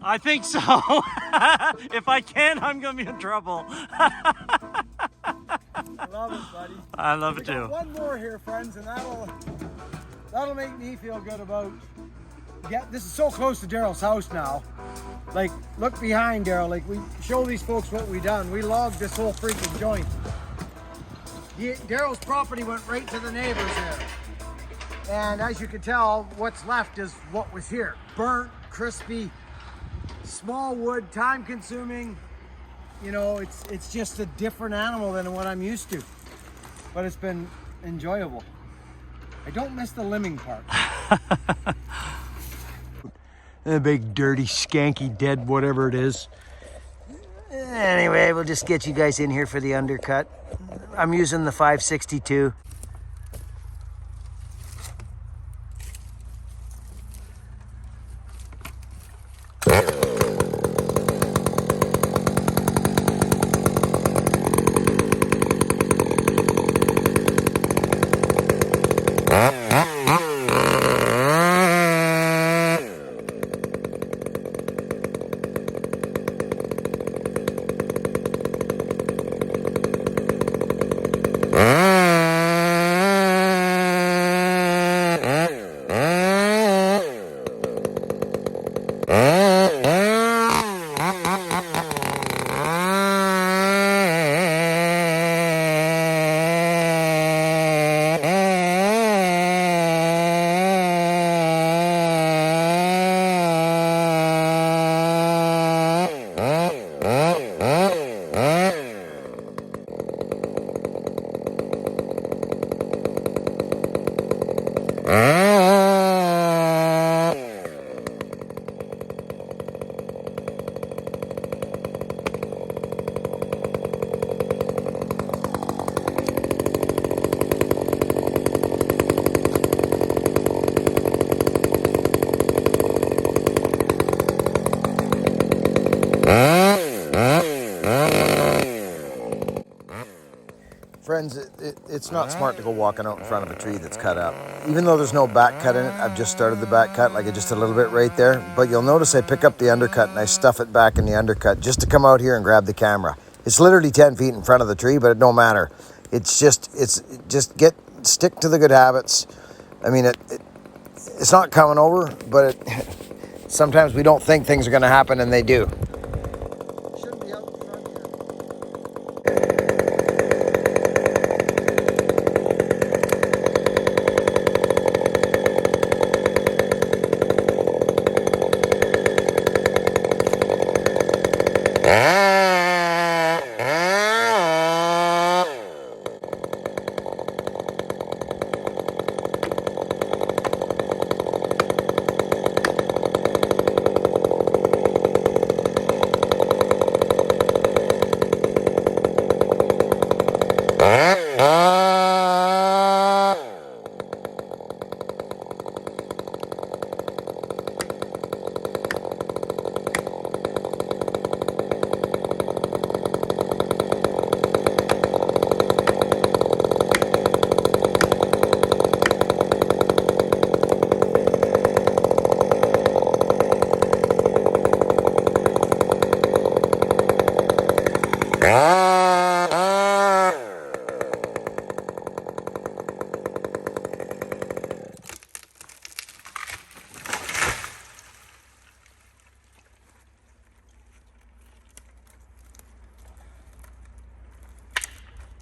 I think so. If I can, I'm gonna be in trouble. I love it, buddy. I love it We got too. one more here, friends, and that'll make me feel good about. Yeah, this is so close to Daryl's house now. Like, look behind Daryl. Like, we show these folks what we done. We logged this whole freaking joint. Daryl's property went right to the neighbors there. And as you can tell, what's left is what was here. Burnt, crispy, small wood, time consuming. You know, it's just a different animal than what I'm used to. But it's been enjoyable. I don't miss the limbing part. A big dirty skanky dead whatever it is. Anyway, we'll just get you guys in here for the undercut. I'm using the 562. Friends, it's not smart to go walking out in front of a tree that's cut up. Even though there's no back cut in it, I've just started the back cut, like just a little bit right there. But you'll notice I pick up the undercut and I stuff it back in the undercut just to come out here and grab the camera. It's literally 10 feet in front of the tree, but it don't matter. Stick to the good habits. I mean, it's not coming over, but sometimes we don't think things are going to happen and they do. Shouldn't be out in front here.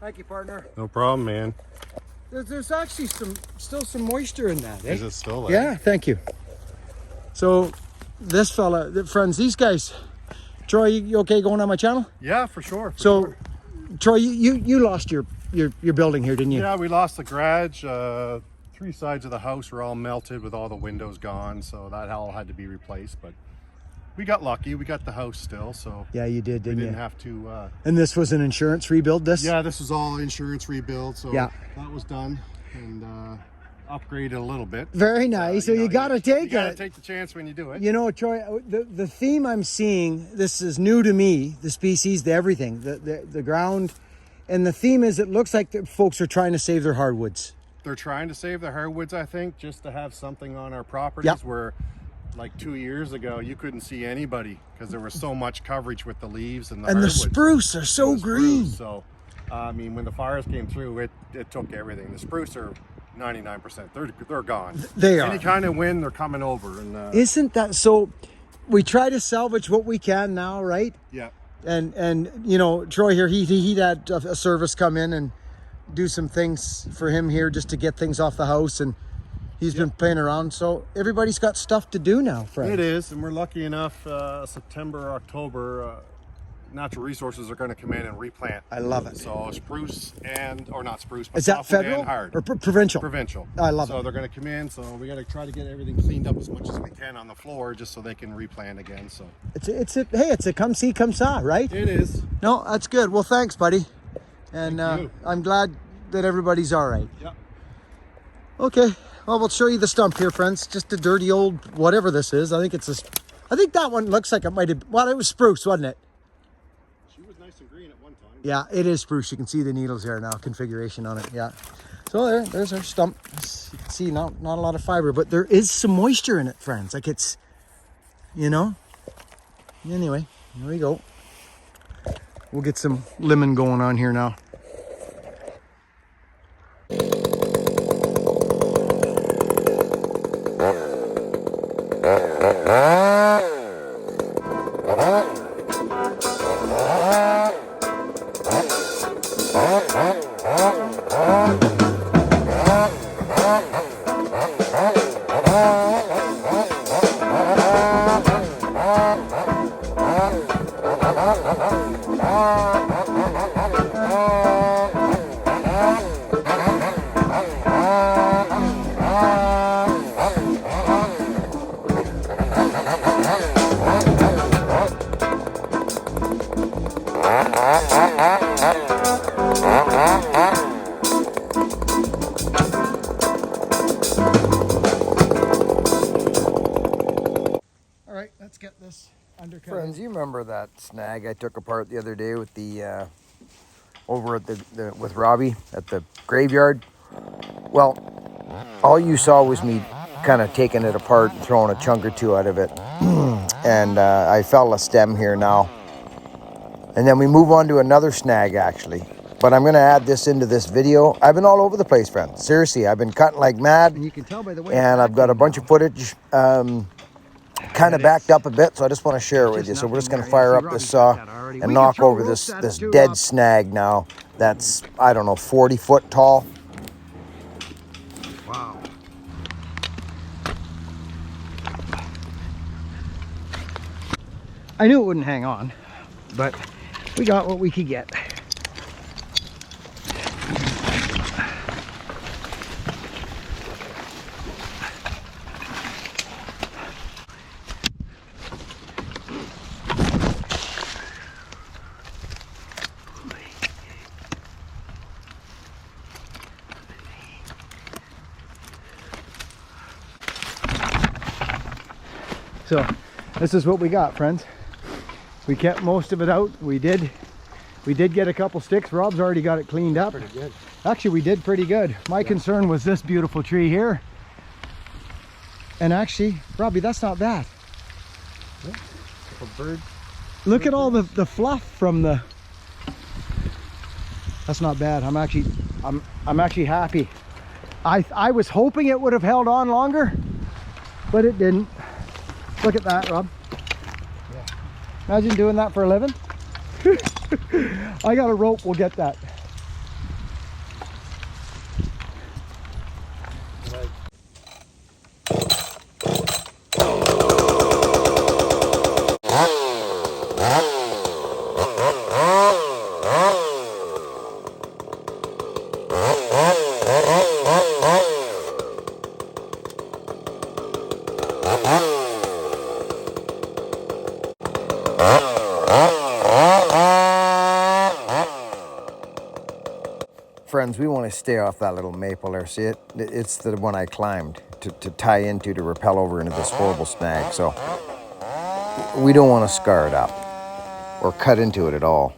Thank you, partner. No problem, man. There's actually still some moisture in that, eh? Is it still there? Yeah, thank you. So this fella, friends, these guys, Troy, you okay going on my channel? Yeah, for sure. So, Troy, you lost your building here, didn't you? Yeah, we lost the garage. 3 sides of the house were all melted with all the windows gone, so that all had to be replaced. But we got lucky. We got the house still, so Yeah, you did, didn't we you? didn't have to. And this was an insurance rebuild, this? Yeah, this was all insurance rebuild, so Yeah. that was done and upgraded a little bit. Very nice. So you got to take You gotta it. take the chance when you do it. You know, Troy, the theme I'm seeing, this is new to me, the species, the everything, the ground, and the theme is it looks like the folks are trying to save their hardwoods. They're trying to save the hardwoods, I think, just to have something on our properties Yep. where like 2 years ago, you couldn't see anybody because there was so much coverage with the leaves and the And the hardwoods. spruce are so And the spruce. green. So, I mean, when the fires came through, it took everything. The spruce are 99%. They're gone. They are. Any kind of wind, they're coming over. And Isn't that so? We try to salvage what we can now, right? yeah. And you know, Troy here, he had a service come in and do some things for him here just to get things off the house, and he's been playing around. So everybody's got stuff to do now, Fred. It is, and we're lucky enough. September, October, natural resources are going to come in and replant. I love it. So spruce or not spruce, but Is that softwood federal and hard. or provincial? Provincial. I love So it. they're going to come in. So we got to try to get everything cleaned up as much as we can on the floor, just so they can replant again. So It's a come see, come saw, right? it is. No, that's good. Well, thanks, buddy. And Thank you. I'm glad that everybody's all right. Yeah. Okay. Well, we'll show you the stump here, friends. Just a dirty old whatever this is. I think that one looks like it might have. Well, it was spruce, wasn't it? She was nice and green at one time. Yeah, it is spruce. You can see the needles there now, configuration on it. Yeah. So there's our stump. You can see not a lot of fiber, but there is some moisture in it, friends. Like it's, you know. Anyway, here we go. We'll get some lemon going on here now. All right, let's get this undercut. Friends, you remember that snag I took apart the other day with the over at the with Robbie at the graveyard? Well, all you saw was me kind of taking it apart and throwing a chunk or two out of it. And I fell a stem here now. And then we move on to another snag actually. But I'm going to add this into this video. I've been all over the place, friends. Seriously, I've been cutting like mad. And you can tell by the way. And I've got a bunch of footage kind of backed up a bit, so I just want to share it with you. So we're just going to fire up this saw and knock over this dead snag now. That's, I don't know, 40 foot tall. Wow. I knew it wouldn't hang on, but we got what we could get. So this is what we got, friends. We kept most of it out. We did get a couple sticks. Rob's already got it cleaned up. Pretty good. Actually, we did pretty good. My concern was this beautiful tree here. And actually, Robbie, that's not bad. A bird. Look at all the fluff from the. That's not bad. I'm actually happy. I was hoping it would have held on longer, but it didn't. Look at that, Rob. Yeah. Imagine doing that for a living. I got a rope, we'll get that. Friends, we want to stay off that little maple there. See it? It's the one I climbed to tie into to rappel over into this horrible snag. So we don't want to scar it up or cut into it at all.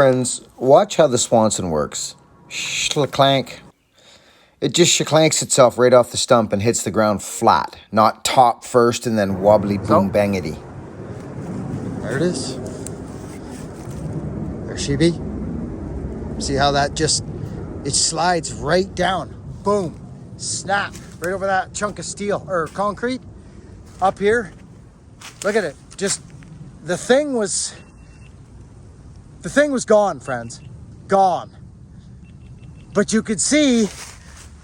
friends, watch how the Swanson works. Shclank. It just shclanks itself right off the stump and hits the ground flat, not top first and then wobbly boom bangity. There it is. There she be. See how that just, it slides right down. Boom. Snap. Right over that chunk of steel or concrete up here. Look at it. Just, the thing was gone, friends. Gone. But you could see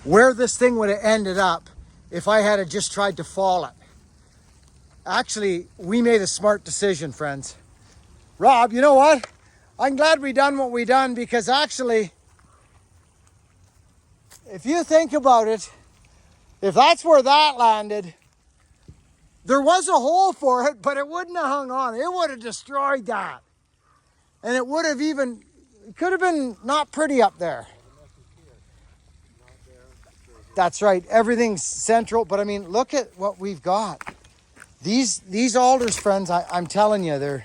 where this thing would have ended up if I had just tried to fall it. Actually, we made a smart decision, friends. Rob, you know what? I'm glad we done what we done, because actually, if you think about it, if that's where that landed, there was a hole for it, but it wouldn't have hung on. It would have destroyed that. And it would have even, it could have been not pretty up there. That's right. Everything's central. But I mean, look at what we've got. These alders, friends, I'm telling you,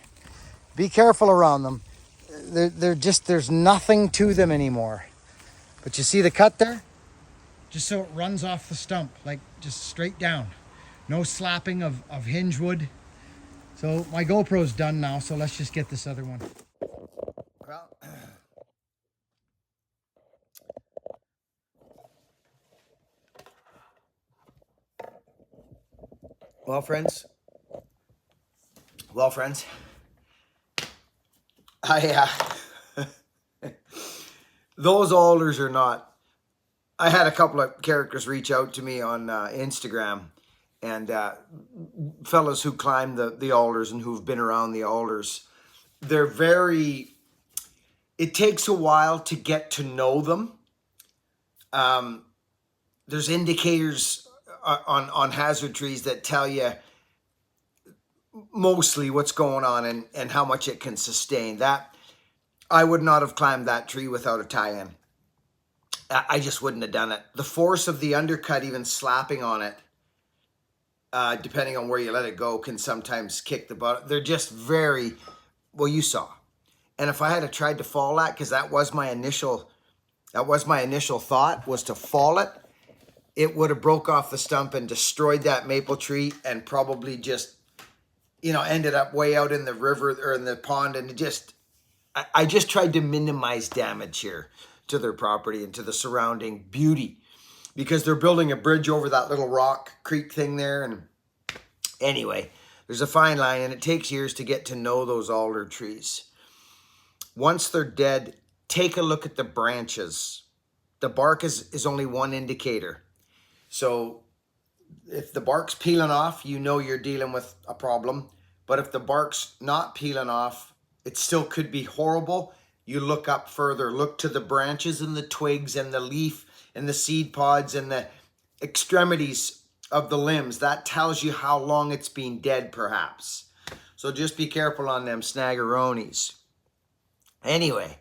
be careful around them. They're just, there's nothing to them anymore. But you see the cut there? Just so it runs off the stump, like just straight down. No slapping of hinge wood. So my GoPro's done now, so let's just get this other one. Well, friends, those alders are not. I had a couple of characters reach out to me on Instagram, and fellas who climb the alders and who've been around the alders. They're very. It takes a while to get to know them. There's indicators on hazard trees that tell you mostly what's going on and how much it can sustain. That I would not have climbed that tree without a tie-in. I just wouldn't have done it. The force of the undercut, even slapping on it, depending on where you let it go, can sometimes kick the butt. They're just very, well, you saw. And if I had tried to fall that, because that was my initial thought, was to fall it, it would have broke off the stump and destroyed that maple tree, and probably just, ended up way out in the river or in the pond. And I just tried to minimize damage here to their property and to the surrounding beauty, because they're building a bridge over that little rock creek thing there. And anyway, there's a fine line, and it takes years to get to know those alder trees. Once they're dead, take a look at the branches. The bark is only one indicator. So if the bark's peeling off, you're dealing with a problem. But if the bark's not peeling off, it still could be horrible. You look up further, look to the branches and the twigs and the leaf and the seed pods and the extremities of the limbs. That tells you how long it's been dead, perhaps. So just be careful on them snaggeronis. Anyway,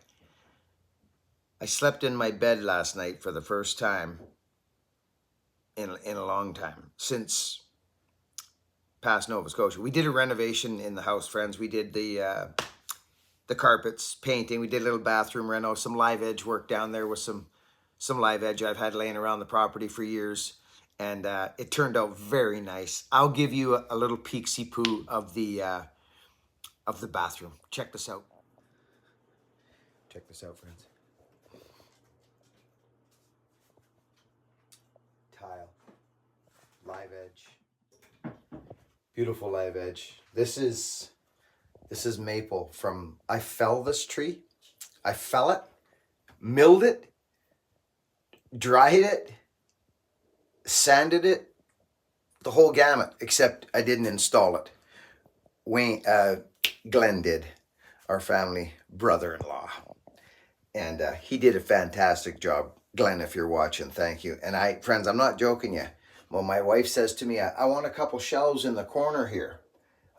I slept in my bed last night for the first time in a long time, since past Nova Scotia. We did a renovation in the house, friends. We did the carpets, painting. We did a little bathroom reno, some live edge work down there with some live edge I've had laying around the property for years. And it turned out very nice. I'll give you a little peek-see-poo of the bathroom. Check this out. Check this out, friends. Tile. Live edge. Beautiful live edge. This is maple from, I fell this tree. I fell it, milled it, dried it, sanded it, the whole gamut, except I didn't install it. Glenn did, our family brother-in-law. And he did a fantastic job. Glenn, if you're watching, thank you. And friends, I'm not joking you. Well, my wife says to me, I want a couple shelves in the corner here.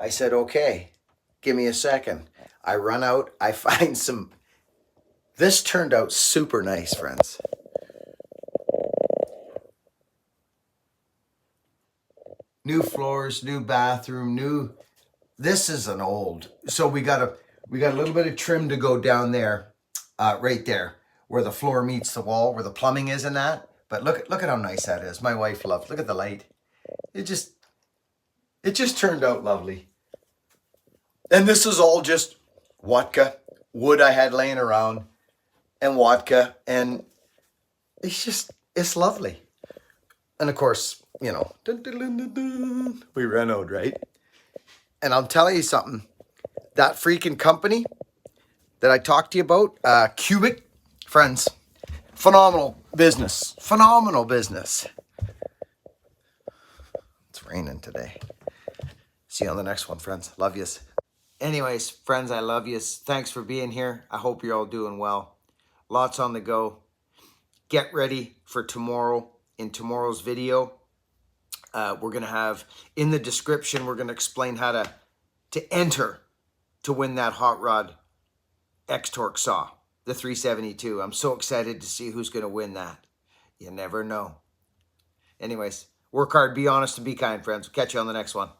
I said, okay, give me a second. I run out, I find some. This turned out super nice, friends. New floors, new bathroom, this is an old. So we got We got a little bit of trim to go down there, right there, where the floor meets the wall, where the plumbing is and that. But look at how nice that is. My wife loved. Look at the light. It just turned out lovely. And this is all just Watka, wood I had laying around, and Watka, and it's lovely. And of course, you know, dun, dun, dun, dun, dun, we renoed, right? And I'll tell you something. That freaking company that I talked to you about, Cubic, friends, phenomenal business. Phenomenal business. It's raining today. See you on the next one, friends. Love yous. Anyways, friends, I love yous. Thanks for being here. I hope you're all doing well. Lots on the go. Get ready for tomorrow. In tomorrow's video, we're going to have, in the description, we're going to explain how to enter to win that hot rod X-Torque saw, the 372. I'm so excited to see who's going to win that. You never know. Anyways, work hard, be honest, and be kind, friends. We'll catch you on the next one.